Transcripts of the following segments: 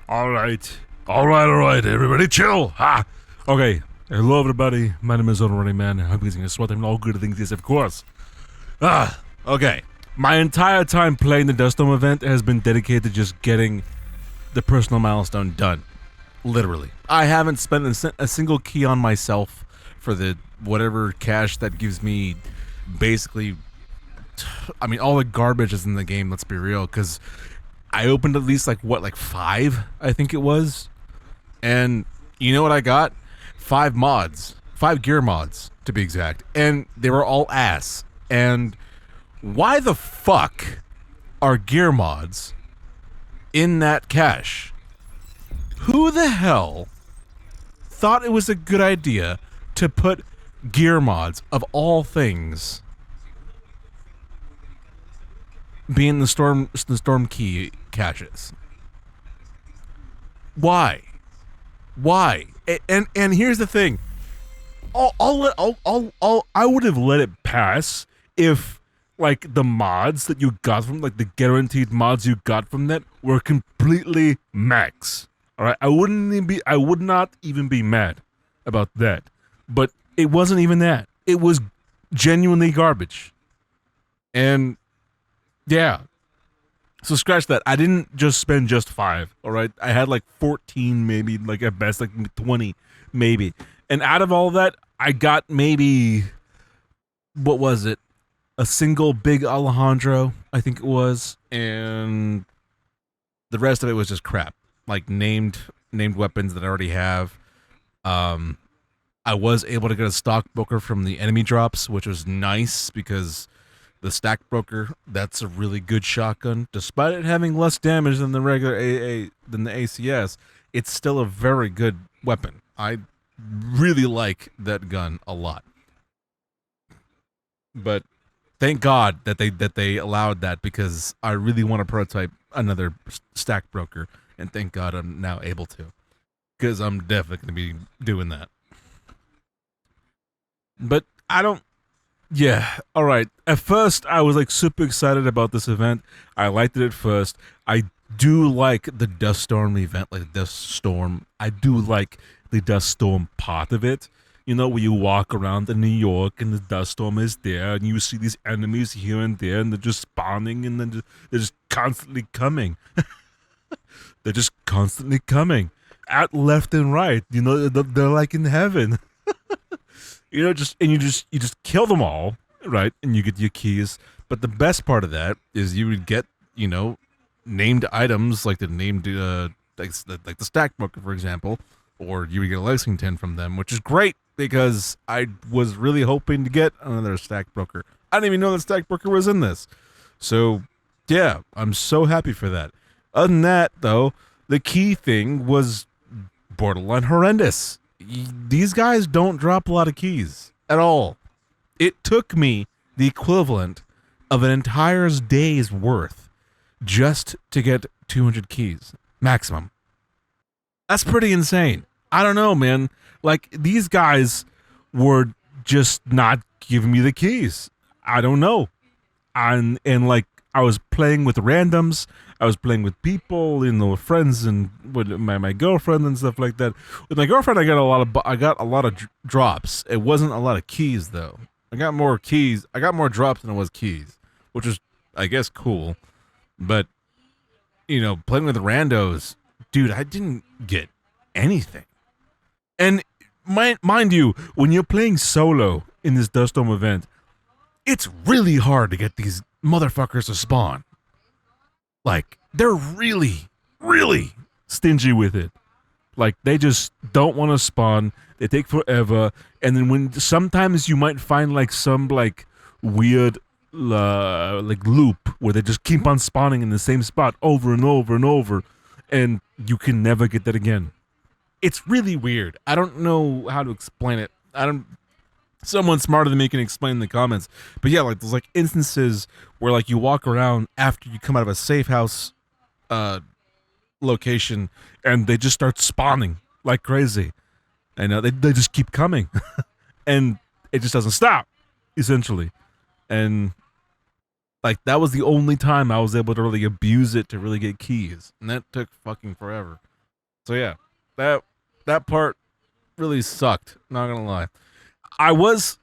Alright. Alright, everybody chill! Ha! Okay. Hello everybody, my name is AhnoldRunningMan. I'm using a SWAT team and all good things, yes of course. Okay. My entire time playing the Dustdome event has been dedicated to just getting the personal milestone done. Literally. I haven't spent a single key on myself for the whatever cash that gives me basically... I mean, all the garbage is in the game, let's be real, because I opened at least, like 5, I think it was. And you know what I got? 5 mods. 5 gear mods, to be exact. And they were all ass. And why the fuck are gear mods in that cache? Who the hell thought it was a good idea to put gear mods, of all things, being the storm key caches? Why? And here's the thing. I would have let it pass if, like, the mods that you got from, like, the guaranteed mods you got from that were completely max. All right, I would not even be mad about that. But it wasn't even that. It was genuinely garbage. And yeah. So scratch that. I didn't just spend just 5, all right? I had like 14 maybe, like at best, like 20 maybe. And out of all that, I got maybe, what was it? A single big Alejandro, I think it was. And the rest of it was just crap. Like named weapons that I already have. I was able to get a stock broker from the enemy drops, which was nice because the stack broker, that's a really good shotgun. Despite it having less damage than the regular than the ACS, it's still a very good weapon. I really like that gun a lot. But thank God that they allowed that, because I really want to prototype another stack broker, and thank God I'm now able to, because I'm definitely going to be doing that. But I don't... Yeah, alright. At first, I was like super excited about this event. I liked it at first. I do like the Dust Storm event, like the Dust Storm. I do like the Dust Storm part of it. You know, where you walk around in New York and the Dust Storm is there, and you see these enemies here and there, and they're just spawning, and then they're just constantly coming. They're just constantly coming. At left and right. You know, they're like in heaven. You know, you just kill them all, right? And you get your keys. But the best part of that is you would get, you know, named items, like the named like the stack broker, for example, or you would get a Lexington from them, which is great because I was really hoping to get another stack broker. I didn't even know that stack broker was in this. So, yeah, I'm so happy for that. Other than that, though, the key thing was borderline horrendous. These guys don't drop a lot of keys at all. It took me the equivalent of an entire day's worth just to get 200 keys maximum. That's pretty insane. I don't know, man. Like, these guys were just not giving me the keys. I don't know. And like, I was playing with randoms. I was playing with people, you know, friends, and with my girlfriend and stuff like that. With my girlfriend, I got a lot of drops. It wasn't a lot of keys though. I got more keys. I got more drops than it was keys, which is, I guess, cool. But you know, playing with randos, dude, I didn't get anything. And mind you, when you're playing solo in this Dust Dome event, it's really hard to get these motherfuckers to spawn. Like, they're really, really stingy with it. Like, they just don't want to spawn. They take forever. And then sometimes you might find like some like weird like loop where they just keep on spawning in the same spot over and over and over, and you can never get that again. It's really weird. I don't know how to explain it. Someone smarter than me can explain in the comments. But yeah, like, there's like instances where like you walk around after you come out of a safe house location, and they just start spawning like crazy. And they just keep coming. And it just doesn't stop, essentially. And like, that was the only time I was able to really abuse it to really get keys. And that took fucking forever. So yeah, that part really sucked. Not gonna lie. I was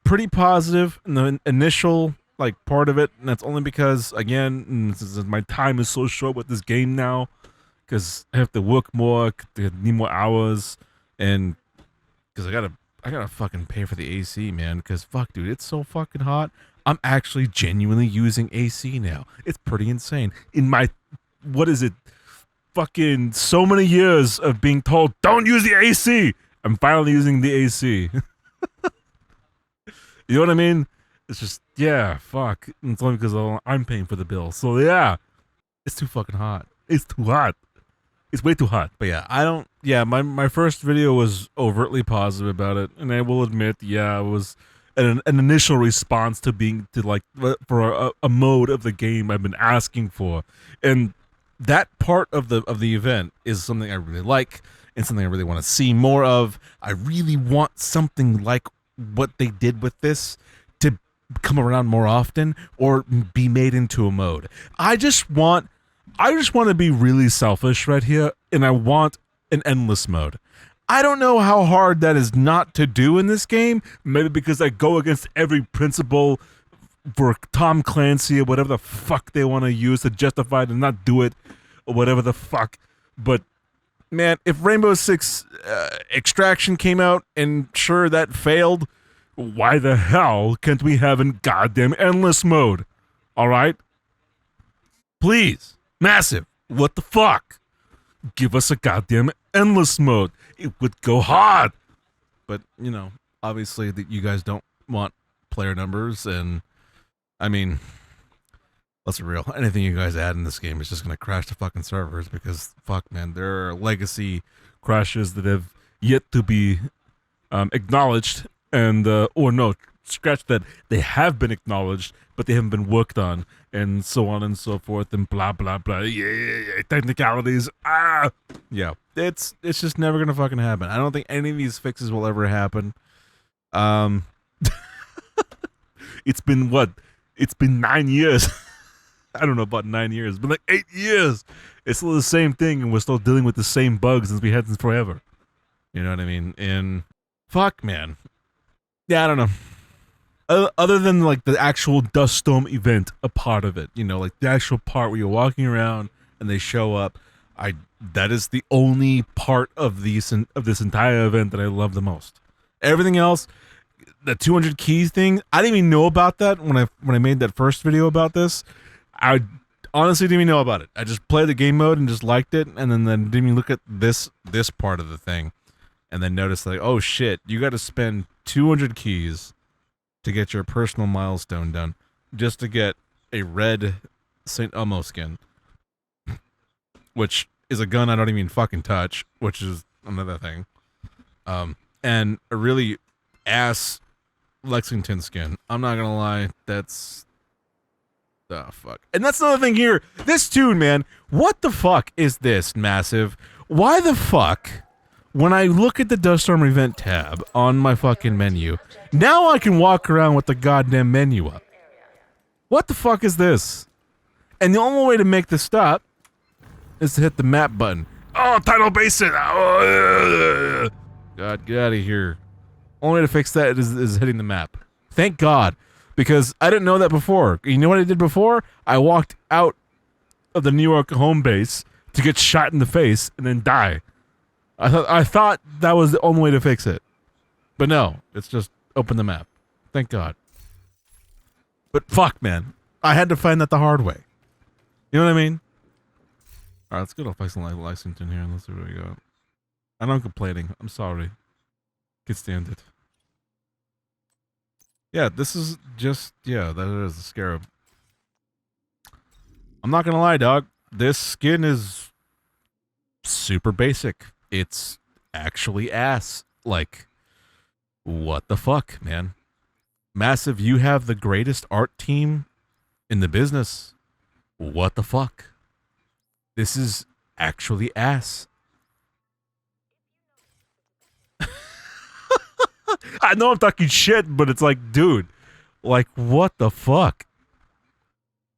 pretty positive in the initial like part of it, and that's only because again, my time is so short with this game now, because I have to work more, need more hours, and because I gotta fucking pay for the AC, man. Because fuck, dude, it's so fucking hot. I'm actually genuinely using AC now. It's pretty insane. In my, what is it? Fucking so many years of being told don't use the AC. I'm finally using the AC. You know what I mean? It's just, yeah, fuck. It's only because I'm paying for the bill. So yeah, it's too fucking hot. It's too hot. It's way too hot. But yeah, I don't. Yeah, my first video was overtly positive about it, and I will admit, yeah, it was an initial response to being to like for a mode of the game I've been asking for, and that part of the event is something I really like and something I really want to see more of. I really want something like what they did with this to come around more often or be made into a mode. I just want to be really selfish right here, and I want an endless mode. I don't know how hard that is not to do in this game, maybe because I go against every principle for Tom Clancy or whatever the fuck they want to use to justify to not do it or whatever the fuck. But man, if Rainbow Six Extraction came out and sure that failed, why the hell can't we have a goddamn endless mode? All right? Please. Massive. What the fuck? Give us a goddamn endless mode. It would go hard. But, you know, obviously that you guys don't want player numbers, and I mean, let's be real. Anything you guys add in this game is just going to crash the fucking servers because, fuck, man, there are legacy crashes that have yet to be acknowledged, and, or no, scratch that, they have been acknowledged, but they haven't been worked on, and so on and so forth, and blah, blah, blah. Yeah, technicalities. Yeah, it's just never going to fucking happen. I don't think any of these fixes will ever happen. It's been what? It's been 9 years. I don't know about 9 years, but like 8 years. It's still the same thing, and we're still dealing with the same bugs as we had since forever. You know what I mean? And fuck, man. Yeah, I don't know. Other than like the actual Dust Storm event, a part of it, you know, like the actual part where you're walking around and they show up. That is the only part of this entire event that I love the most. Everything else, the 200 keys thing, I didn't even know about that when I made that first video about this. I honestly didn't even know about it. I just played the game mode and just liked it, and then didn't even look at this part of the thing, and then noticed like, oh shit, you got to spend 200 keys to get your personal milestone done, just to get a red St. Elmo skin, which is a gun I don't even fucking touch, which is another thing, and a really ass Lexington skin. I'm not gonna lie, that's the fuck. And that's another thing here. This tune, man, what the fuck is this, Massive? Why the fuck, when I look at the Dust Storm event tab on my fucking menu, now I can walk around with the goddamn menu up? What the fuck is this? And the only way to make this stop is to hit the map button. Oh, Tidal Basin! Oh, God, get out of here. Only way to fix that is hitting the map. Thank God, because I didn't know that before. You know what I did before? I walked out of the New York home base to get shot in the face and then die. I thought that was the only way to fix it, but no, it's just open the map. Thank God. But fuck, man, I had to find that the hard way. You know what I mean? All right, let's go to Lexington here and let's see what we got. I know I'm complaining. I'm sorry. Can stand it. Yeah, this is just, yeah, that is a scarab. I'm not gonna lie, dog. This skin is super basic. It's actually ass. Like, what the fuck, man? Massive, you have the greatest art team in the business. What the fuck? This is actually ass. I know I'm talking shit, but it's like, dude, like, what the fuck?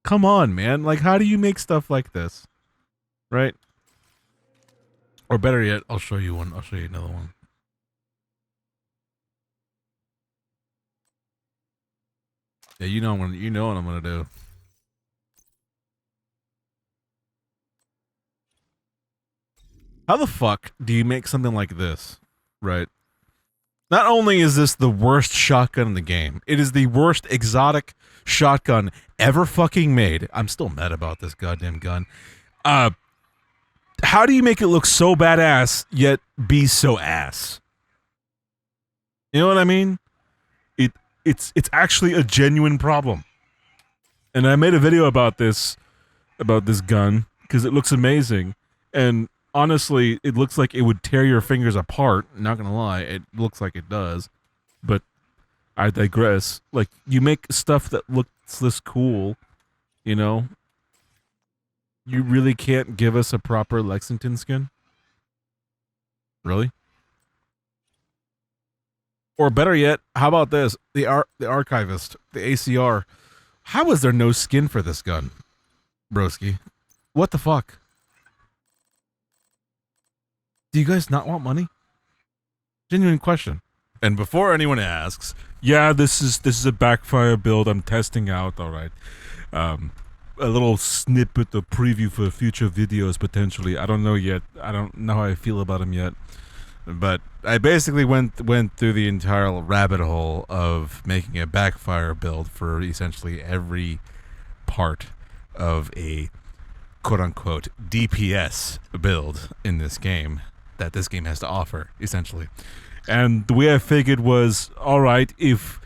Come on, man. Like, how do you make stuff like this? Right? Or better yet, I'll show you one. I'll show you another one. Yeah, you know what I'm gonna do. How the fuck do you make something like this? Right. Not only is this the worst shotgun in the game, it is the worst exotic shotgun ever fucking made. I'm still mad about this goddamn gun. How do you make it look so badass yet be so ass? You know what I mean? It's actually a genuine problem. And I made a video about this gun because it looks amazing. And honestly, it looks like it would tear your fingers apart. Not gonna lie, it looks like it does. But I digress. Like, you make stuff that looks this cool, you know? You really can't give us a proper Lexington skin? Really? Or better yet, how about this? The Archivist, the ACR. How is there no skin for this gun, broski? What the fuck? Do you guys not want money? Genuine question. And before anyone asks, yeah, this is a backfire build I'm testing out, alright. A little snippet of preview for future videos, potentially. I don't know yet. I don't know how I feel about them yet. But I basically went through the entire rabbit hole of making a backfire build for essentially every part of a quote-unquote DPS build in this game that this game has to offer, essentially. And the way I figured was, alright, if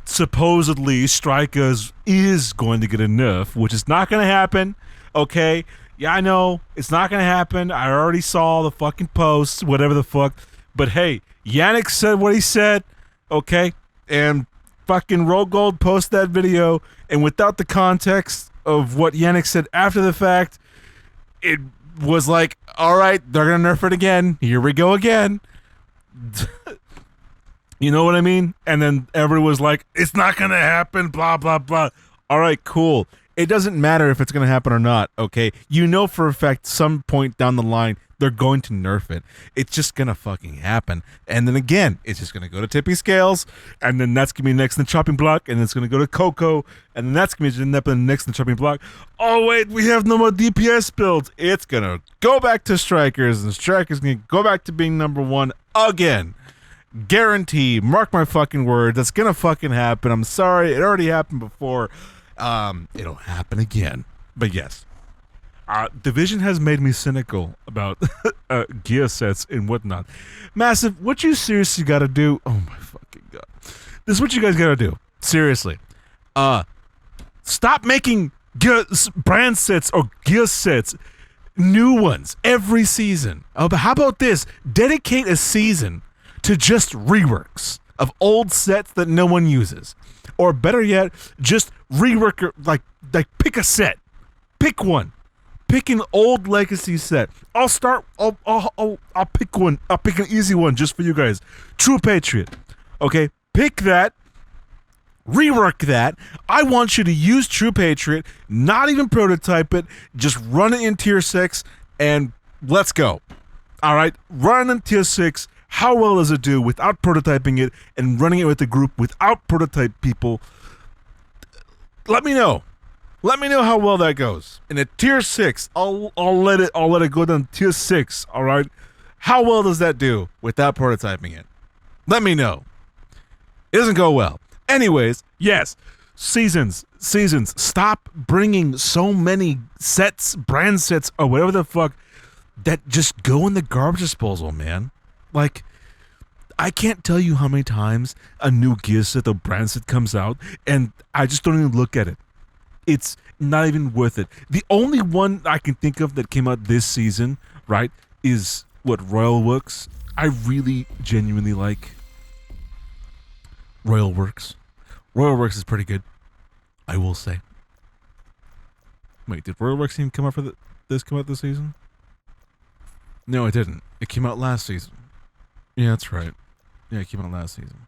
supposedly Strikers is going to get a nerf, which is not going to happen, okay? Yeah, I know, it's not going to happen. I already saw the fucking posts, whatever the fuck. But hey, Yannick said what he said, okay? And fucking Roll Gold posted that video, and without the context of what Yannick said after the fact, it was like, alright, they're going to nerf it again. Here we go again. You know what I mean? And then everyone was like, it's not going to happen, blah, blah, blah. Alright, cool. It doesn't matter if it's going to happen or not, okay? You know for a fact some point down the line, they're going to nerf it. It's just going to fucking happen. And then again, it's just going to go to tipping scales, and then that's going to be next in the chopping block, and it's going to go to Coco, and then that's going to be next in the chopping block. Oh, wait, we have no more DPS builds. It's going to go back to Strikers, and Strikers going to go back to being number one again. Guarantee, mark my fucking word, that's going to fucking happen. I'm sorry, it already happened before. It'll happen again. But yes, Division has made me cynical about gear sets and whatnot. Massive, what you seriously gotta do, oh my fucking god, this is what you guys gotta do, seriously. Stop making brand sets or gear sets, new ones every season. But how about this, dedicate a season to just reworks of old sets that no one uses. Or better yet, just rework, like pick a set. Pick one. Pick an old legacy set. I'll pick one. I'll pick an easy one just for you guys. True Patriot. Okay? Pick that. Rework that. I want you to use True Patriot, not even prototype it, just run it in tier 6 and let's go. Alright? Run it in tier 6. How well does it do without prototyping it and running it with the group without prototype people? Let me know. Let me know how well that goes. In a tier 6, I'll let it go down tier 6, all right? How well does that do without prototyping it? Let me know. It doesn't go well. Anyways, yes, seasons. Stop bringing so many sets, brand sets, or whatever the fuck that just go in the garbage disposal, man. Like, I can't tell you how many times a new gear set or brand set comes out, and I just don't even look at it. It's not even worth it. The only one I can think of that came out this season, right, is what, Royal Works. I really genuinely like Royal Works. Royal Works is pretty good, I will say. Wait, did Royal Works even come out for come out this season? No, it didn't. It came out last season. Yeah, that's right. Yeah, it came out last season.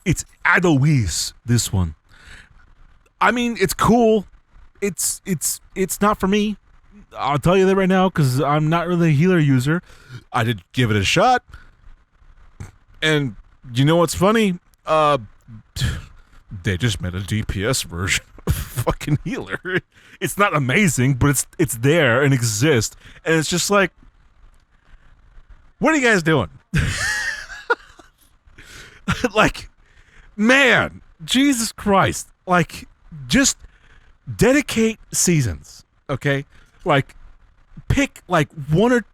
It's Adoise, this one. I mean, it's cool. It's not for me. I'll tell you that right now because I'm not really a healer user. I did give it a shot, and you know what's funny? They just made a DPS version of fucking healer. It's not amazing, but it's there and exists, and it's just like, what are you guys doing? Like, man, Jesus Christ! Like, just dedicate seasons, okay? Like, pick like one or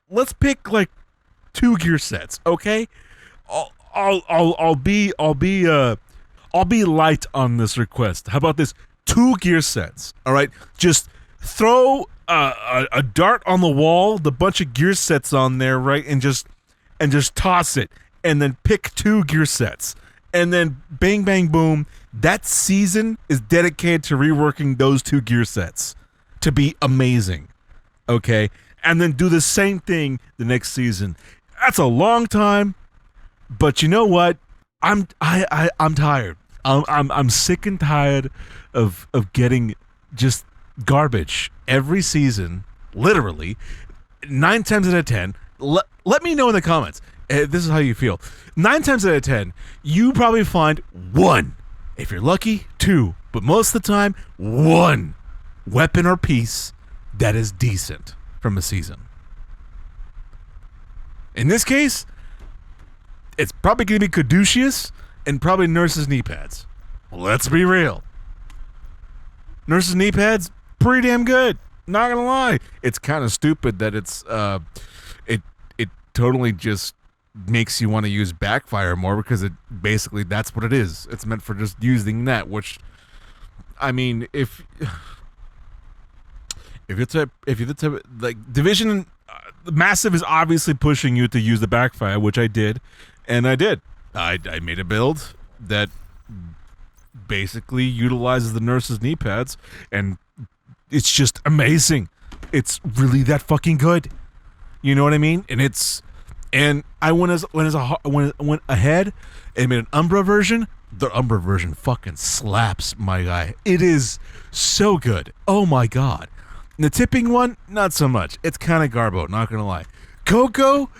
let's pick like 2 gear sets, okay? I'll be light on this request. How about this? 2 gear sets, all right? Just throw a dart on the wall, the bunch of gear sets on there, right? And just toss it, and then pick 2 gear sets, and then bang, bang, boom. That season is dedicated to reworking those 2 gear sets to be amazing, okay? And then do the same thing the next season. That's a long time, but you know what? I'm tired. I'm sick and tired of getting just garbage every season. Literally, 9 times out of 10. Let me know in the comments. This is how you feel. 9 times out of 10, you probably find 1. If you're lucky, 2. But most of the time, 1 weapon or piece that is decent from a season. In this case, it's probably going to be Caduceus and probably Nurse's knee pads. Let's be real. Nurse's knee pads, pretty damn good. Not gonna lie. It's kind of stupid that it's it totally just makes you want to use backfire more, because it basically, that's what it is. It's meant for just using that, which, I mean, if you're the type like Division, Massive is obviously pushing you to use the backfire, which I did, and I did. I made a build that basically utilizes the Nurse's knee pads, and it's just amazing. It's really that fucking good. You know what I mean? And I went ahead and made an Umbra version. The Umbra version fucking slaps, my guy. It is so good. Oh my god. And the tipping one, not so much. It's kind of garbo, not gonna lie. Coco,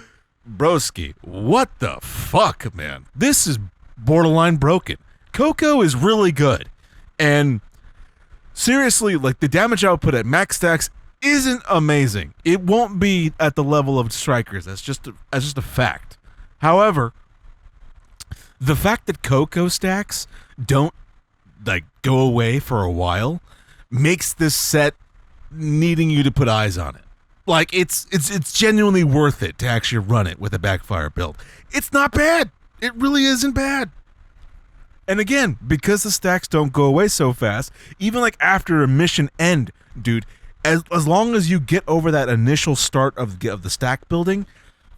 broski, what the fuck, man? This is borderline broken. Coco is really good. And seriously, like, the damage output at max stacks isn't amazing. It won't be at the level of strikers. That's just a fact. However, the fact that Coco stacks don't like go away for a while makes this set needing you to put eyes on it. Like, it's genuinely worth it to actually run it with a backfire build. It's not bad. It really isn't bad. And again, because the stacks don't go away so fast, even like after a mission end, dude, as long as you get over that initial start of the stack building,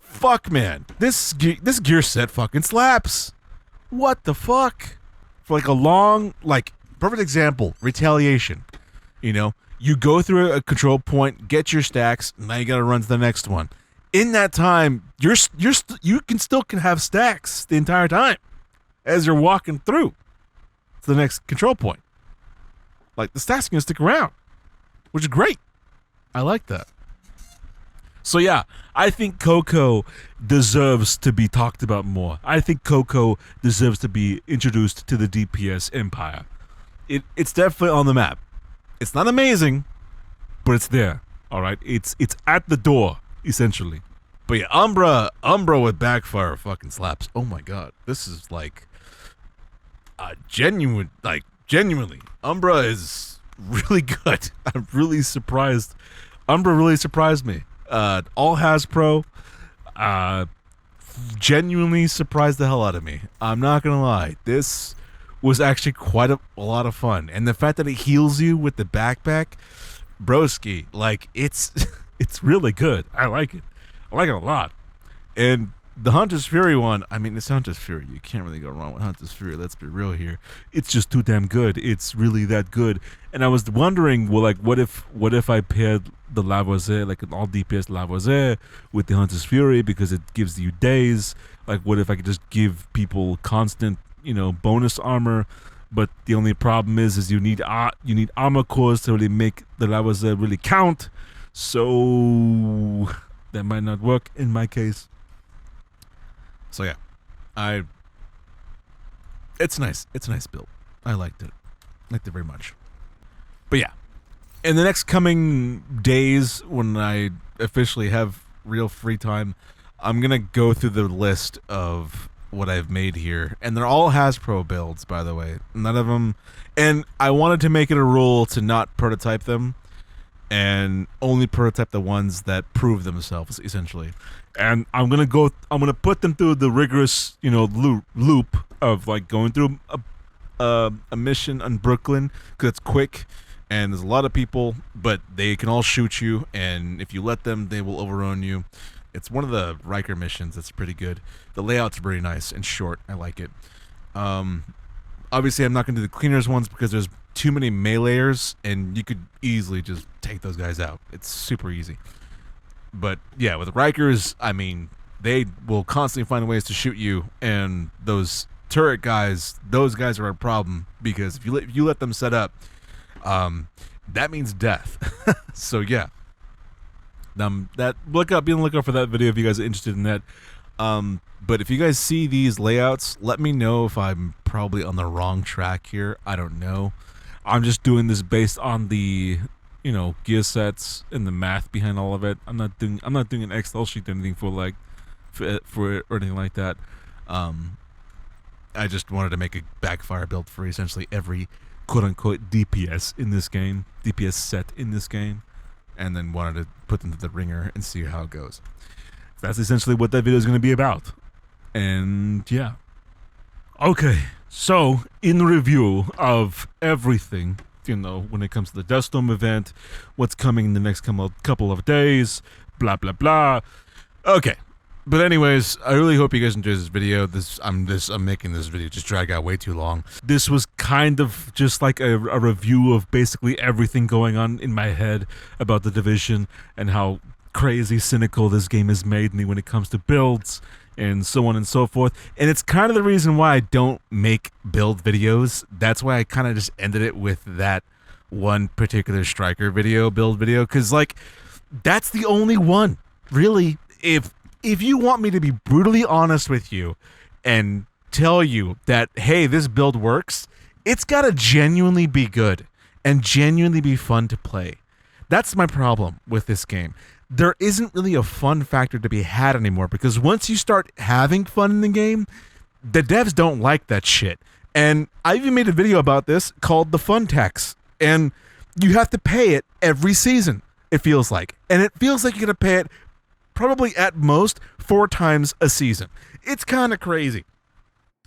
fuck, man, this gear set fucking slaps. What the fuck? For like a long, like, perfect example, retaliation. You know, you go through a control point, get your stacks, now you gotta run to the next one. In that time, you can still have stacks the entire time as you're walking through to the next control point. Like, the stacks are gonna stick around, which is great. I like that. So yeah, I think Coco deserves to be talked about more. I think Coco deserves to be introduced to the DPS empire. It's definitely on the map. It's not amazing, but it's there. All right, it's at the door essentially. But yeah, Umbra with backfire fucking slaps. Oh my god, this is like genuinely, Umbra is really good. I'm really surprised. Umbra really surprised me. All Hasbro genuinely surprised the hell out of me. I'm not gonna lie. This was actually quite a lot of fun. And the fact that it heals you with the backpack, broski, like, it's really good. I like it. I like it a lot. And the Hunter's Fury one, I mean, it's Hunter's Fury. You can't really go wrong with Hunter's Fury. Let's be real here. It's just too damn good. It's really that good. And I was wondering, well, like, what if I paired the Lavoisier, like an all DPS Lavoisier, with the Hunter's Fury, because it gives you days. Like, what if I could just give people constant, bonus armor? but the only problem is you need armor cores to really make the levels really count. So that might not work in my case. So yeah, it's nice. It's a nice build. I liked it. Liked it very much. But yeah, in the next coming days, when I officially have real free time, I'm gonna go through the list of what I've made here, and they're all Hasbro builds, by the way. None of them, and I wanted to make it a rule to not prototype them, and only prototype the ones that prove themselves, essentially. And I'm gonna put them through the rigorous, loop of like going through a mission on Brooklyn, because it's quick and there's a lot of people, but they can all shoot you, and if you let them, they will overrun you. It's one of the Riker missions that's pretty good. The layout's pretty nice and short. I like it. Obviously, I'm not going to do the cleaners ones because there's too many meleeers, and you could easily just take those guys out. It's super easy. But yeah, with Rikers, I mean, they will constantly find ways to shoot you, and those turret guys, those guys are a problem, because if you let them set up, that means death. So yeah. Be on the lookout for that video if you guys are interested in that. But if you guys see these layouts, let me know if I'm probably on the wrong track here. I don't know. I'm just doing this based on the, gear sets and the math behind all of it. I'm not doing an Excel sheet or anything for or anything like that. I just wanted to make a backfire build for essentially every quote-unquote DPS in this game, DPS set in this game, and then wanted to put them to the ringer and see how it goes. That's essentially what that video is going to be about. And yeah. Okay, so in review of everything, when it comes to the Deathstorm event, what's coming in the next couple of days, blah, blah, blah. Okay. But anyways, I really hope you guys enjoyed this video. I'm making this video just drag out way too long. This was kind of just like a review of basically everything going on in my head about the Division and how crazy cynical this game has made me when it comes to builds and so on and so forth. And it's kind of the reason why I don't make build videos. That's why I kind of just ended it with that one particular Striker build video, because like that's the only one really. If you want me to be brutally honest with you and tell you that, hey, this build works, it's got to genuinely be good and genuinely be fun to play. That's my problem with this game. There isn't really a fun factor to be had anymore, because once you start having fun in the game, the devs don't like that shit. And I even made a video about this called the fun tax, and you have to pay it every season, it feels like. And it feels like you're going to pay it probably at most 4 times a season. It's kind of crazy.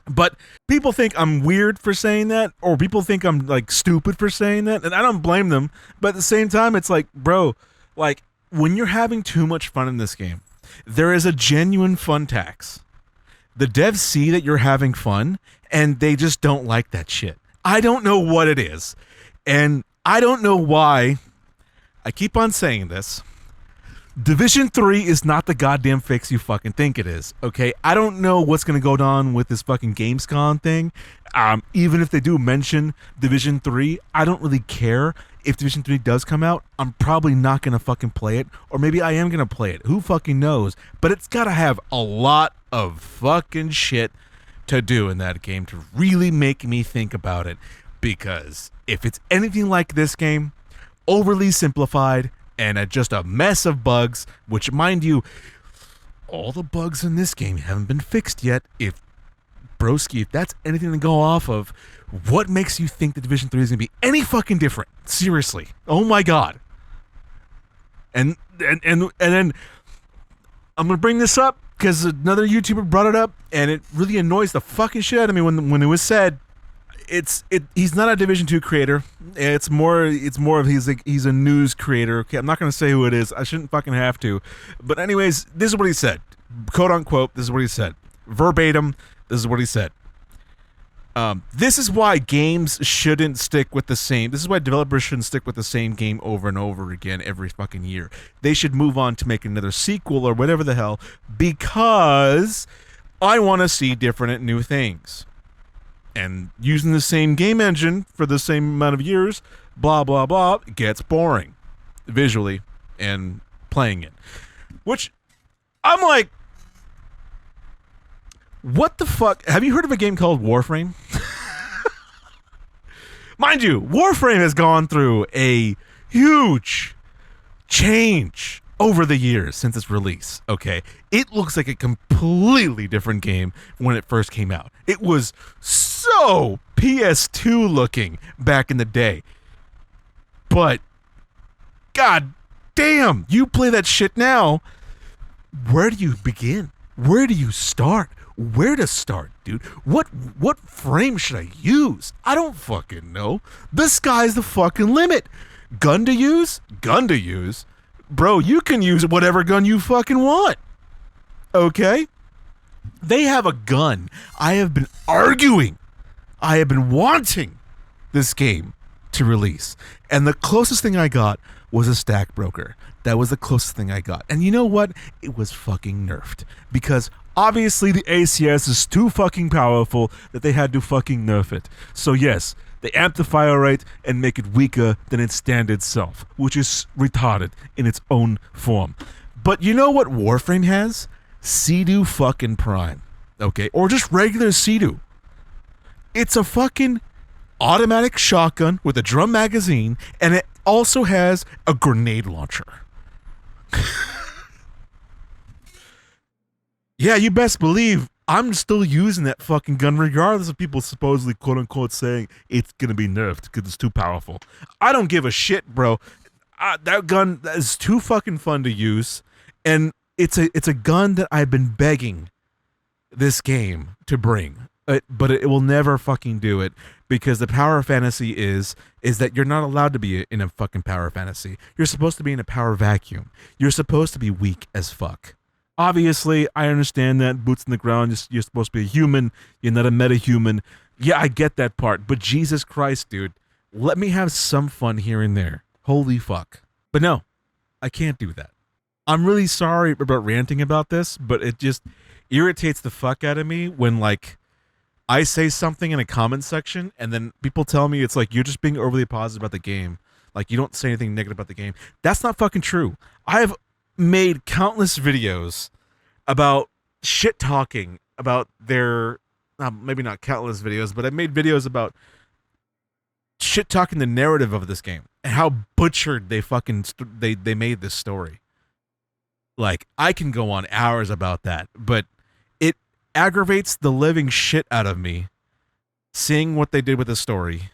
But people think I'm weird for saying that, or people think I'm like stupid for saying that, and I don't blame them. But at the same time, it's like, bro, like when you're having too much fun in this game, there is a genuine fun tax. The devs see that you're having fun, and they just don't like that shit. I don't know what it is, and I don't know why I keep on saying this. Division 3 is not the goddamn fix you fucking think it is, okay? I don't know what's going to go on with this fucking Gamescom thing. Even if they do mention Division 3, I don't really care. If Division 3 does come out, I'm probably not going to fucking play it. Or maybe I am going to play it. Who fucking knows? But it's got to have a lot of fucking shit to do in that game to really make me think about it. Because if it's anything like this game, overly simplified, and just a mess of bugs, which, mind you, all the bugs in this game haven't been fixed yet. If that's anything to go off of, what makes you think the Division 3 is going to be any fucking different? Seriously. Oh my god. And then I'm going to bring this up because another YouTuber brought it up, and it really annoys the fucking shit out of me when it was said. He's not a Division 2 creator. It's more of he's a news creator. Okay, I'm not gonna say who it is. I shouldn't fucking have to. But anyways, this is what he said. Quote unquote, this is what he said. Verbatim, this is what he said. This is why games shouldn't stick with the same. This is why developers shouldn't stick with the same game over and over again every fucking year. They should move on to make another sequel or whatever the hell, because I want to see different and new things. And using the same game engine for the same amount of years, blah, blah, blah, it gets boring visually and playing it. Which, I'm like, what the fuck? Have you heard of a game called Warframe? Mind you, Warframe has gone through a huge change over the years since its release, okay? It looks like a completely different game when it first came out. It was so PS2 looking back in the day. But, god damn, you play that shit now, where do you begin? Where do you start? Where to start, dude? What frame should I use? I don't fucking know. The sky's the fucking limit. Gun to use? Gun to use? Bro, you can use whatever gun you fucking want. Okay? They have a gun. I have been arguing. I have been wanting this game to release. And the closest thing I got was a stack broker. That was the closest thing I got. And you know what? It was fucking nerfed. Because obviously the ACS is too fucking powerful that they had to fucking nerf it. So yes, they amp the fire rate and make it weaker than its standard self, which is retarded in its own form. But you know what Warframe has? Sea-Doo fucking Prime. Okay? Or just regular Sea-Doo. It's a fucking automatic shotgun with a drum magazine, and it also has a grenade launcher. Yeah, you best believe I'm still using that fucking gun regardless of people supposedly quote-unquote saying it's gonna be nerfed because it's too powerful. I don't give a shit, bro. That gun is too fucking fun to use, and it's a gun that I've been begging this game to bring. But it will never fucking do it because the power fantasy is that you're not allowed to be in a fucking power fantasy. You're supposed to be in a power vacuum. You're supposed to be weak as fuck. Obviously, I understand that, boots in the ground, you're supposed to be a human, you're not a meta-human. Yeah, I get that part, but Jesus Christ, dude, let me have some fun here and there. Holy fuck. But no, I can't do that. I'm really sorry about ranting about this, but it just irritates the fuck out of me when, like, I say something in a comment section, and then people tell me it's like, you're just being overly positive about the game. Like, you don't say anything negative about the game. That's not fucking true. I have made countless videos about shit talking about their, maybe not countless videos, but I made videos about shit talking the narrative of this game and how butchered they fucking they made this story. Like, I can go on hours about that, but it aggravates the living shit out of me seeing what they did with the story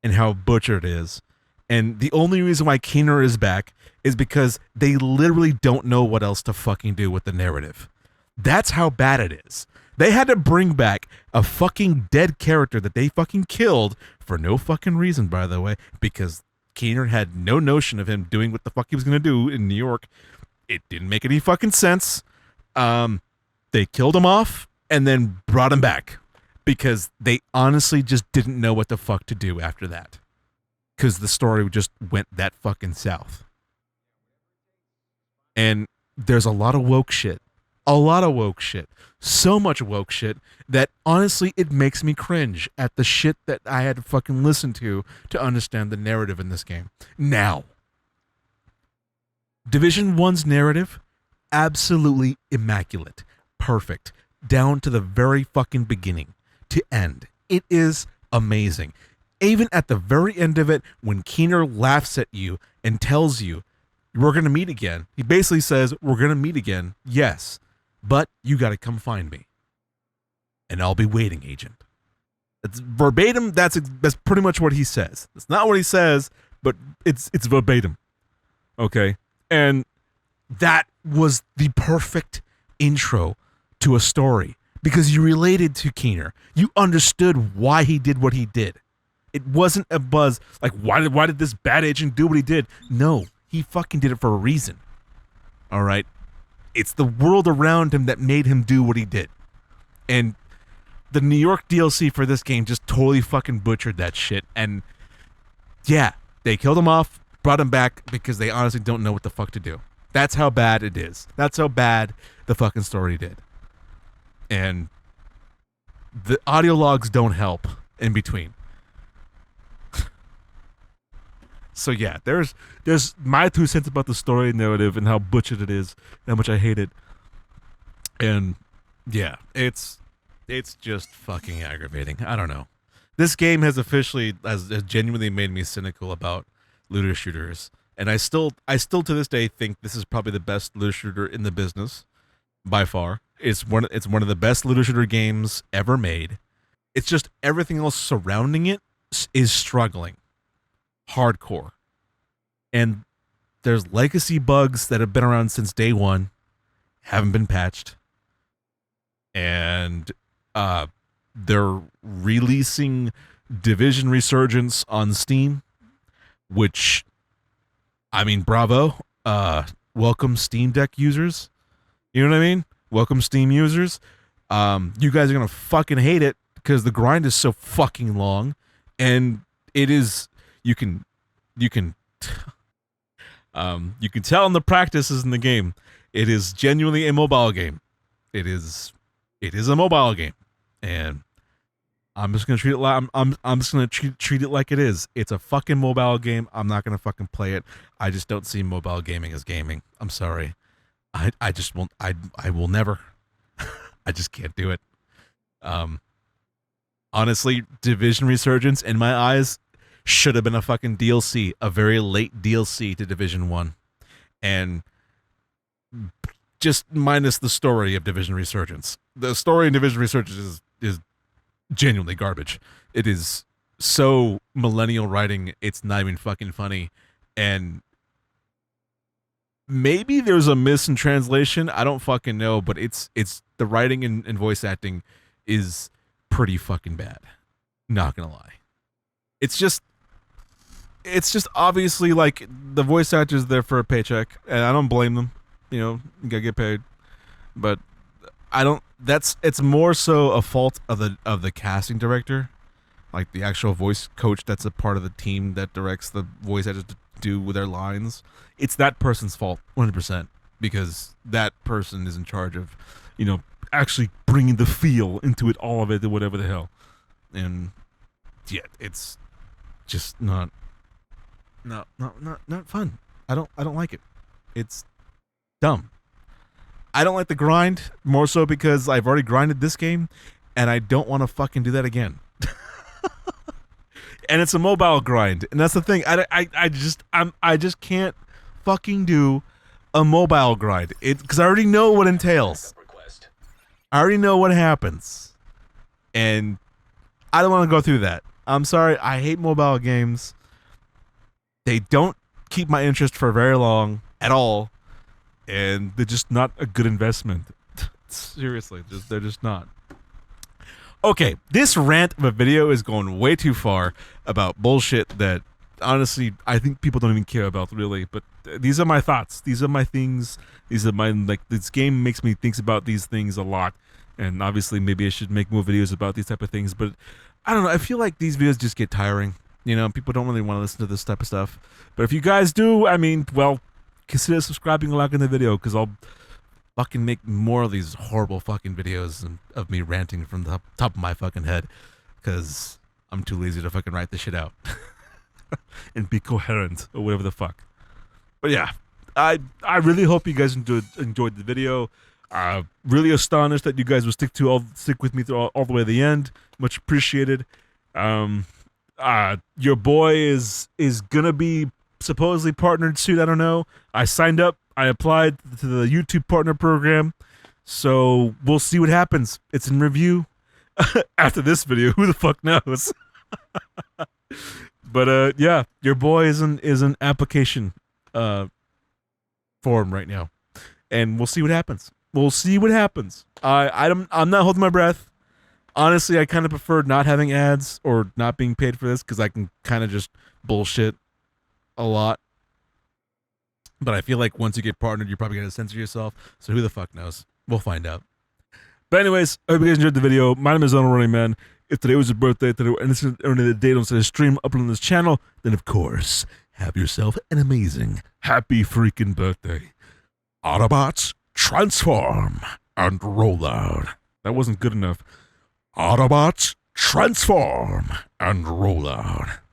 and how butchered it is. And the only reason why Keener is back is because they literally don't know what else to fucking do with the narrative. That's how bad it is. They had to bring back a fucking dead character that they fucking killed for no fucking reason, by the way, because Keener had no notion of him doing what the fuck he was going to do in New York. It didn't make any fucking sense. They killed him off and then brought him back because they honestly just didn't know what the fuck to do after that. Because the story just went that fucking south. And there's a lot of woke shit. A lot of woke shit. So much woke shit that honestly it makes me cringe at the shit that I had to fucking listen to understand the narrative in this game. Now, Division 1's narrative, absolutely immaculate. Perfect. Down to the very fucking beginning to end. It is amazing. Even at the very end of it, when Keener laughs at you and tells you, we're going to meet again. He basically says, we're going to meet again. Yes, but you got to come find me. And I'll be waiting, agent. It's verbatim. That's pretty much what he says. It's not what he says, but it's verbatim. Okay? And that was the perfect intro to a story because you related to Keener. You understood why he did what he did. It wasn't a buzz like, why did this bad agent do what he did? No, he fucking did it for a reason. All right? It's the world around him that made him do what he did. And the New York DLC for this game just totally fucking butchered that shit. And yeah, they killed him off, brought him back because they honestly don't know what the fuck to do. That's how bad it is. That's how bad the fucking story did. And the audio logs don't help in between. So yeah, there's my 2 cents about the story narrative and how butchered it is, and how much I hate it. And yeah, it's just fucking aggravating. I don't know. This game has genuinely made me cynical about looter shooters, and I still to this day think this is probably the best looter shooter in the business by far. It's one of the best looter shooter games ever made. It's just everything else surrounding it is struggling hardcore. And there's legacy bugs that have been around since day one, haven't been patched. And they're releasing Division Resurgence on Steam, which, I mean, bravo. Welcome Steam Deck users. You know what I mean? Welcome Steam users. You guys are going to fucking hate it because the grind is so fucking long, and it is, you can tell in the practices in the game, it is genuinely a mobile game. It is a mobile game, and I'm just gonna treat it like I'm just gonna treat it like it is. It's a fucking mobile game. I'm not gonna fucking play it. I just don't see mobile gaming as gaming. I'm sorry. I just won't. I will never. I just can't do it. Honestly, Division Resurgence in my eyes should have been a fucking DLC, a very late DLC to Division 1. And just minus the story of Division Resurgence. The story in Division Resurgence is genuinely garbage. It is so millennial writing, it's not even fucking funny. And maybe there's a miss in translation. I don't fucking know, but it's the writing and voice acting is pretty fucking bad. Not gonna lie. It's just obviously like the voice actor's there for a paycheck, and I don't blame them. You know, you gotta get paid. But it's more so a fault of the casting director, like the actual voice coach that's a part of the team that directs the voice actors to do with their lines. It's that person's fault 100%, because that person is in charge of, you know, actually bringing the feel into it, all of it, or whatever the hell. And yeah, it's just not fun. I don't like it. It's dumb. I don't like the grind, more so because I've already grinded this game, and I don't want to fucking do that again. And it's a mobile grind, and that's the thing. I just can't fucking do a mobile grind. Because I already know what it entails. I already know what happens, and I don't want to go through that. I'm sorry. I hate mobile games. They don't keep my interest for very long at all, and they're just not a good investment. Seriously, they're just not. Okay, this rant of a video is going way too far about bullshit that, honestly, I think people don't even care about, really. But these are my thoughts. These are my things. These are my, like, this game makes me think about these things a lot. And obviously, maybe I should make more videos about these type of things. But I don't know. I feel like these videos just get tiring. You know, people don't really want to listen to this type of stuff. But if you guys do, I mean, well, consider subscribing and liking the video, because I'll fucking make more of these horrible fucking videos of me ranting from the top of my fucking head, because I'm too lazy to fucking write this shit out and be coherent or whatever the fuck. But yeah, I really hope you guys enjoyed the video. Really astonished that you guys will stick with me through all the way to the end. Much appreciated. Your boy is gonna be supposedly partnered soon. I don't know. I signed up. I applied to the YouTube partner program, so we'll see what happens. It's in review. After this video, who the fuck knows? But yeah, your boy is an application form right now, and we'll see what happens. We'll see what happens. I'm not holding my breath. Honestly, I kind of prefer not having ads or not being paid for this, because I can kind of just bullshit a lot. But I feel like once you get partnered, you're probably going to censor yourself. So who the fuck knows? We'll find out. But anyways, I hope you guys enjoyed the video. My name is AhnoldRunningMan. If today was your birthday, and this is the day on the stream upload on this channel, then of course, have yourself an amazing, happy freaking birthday. Autobots, transform and roll out. That wasn't good enough. Autobots, transform and roll out.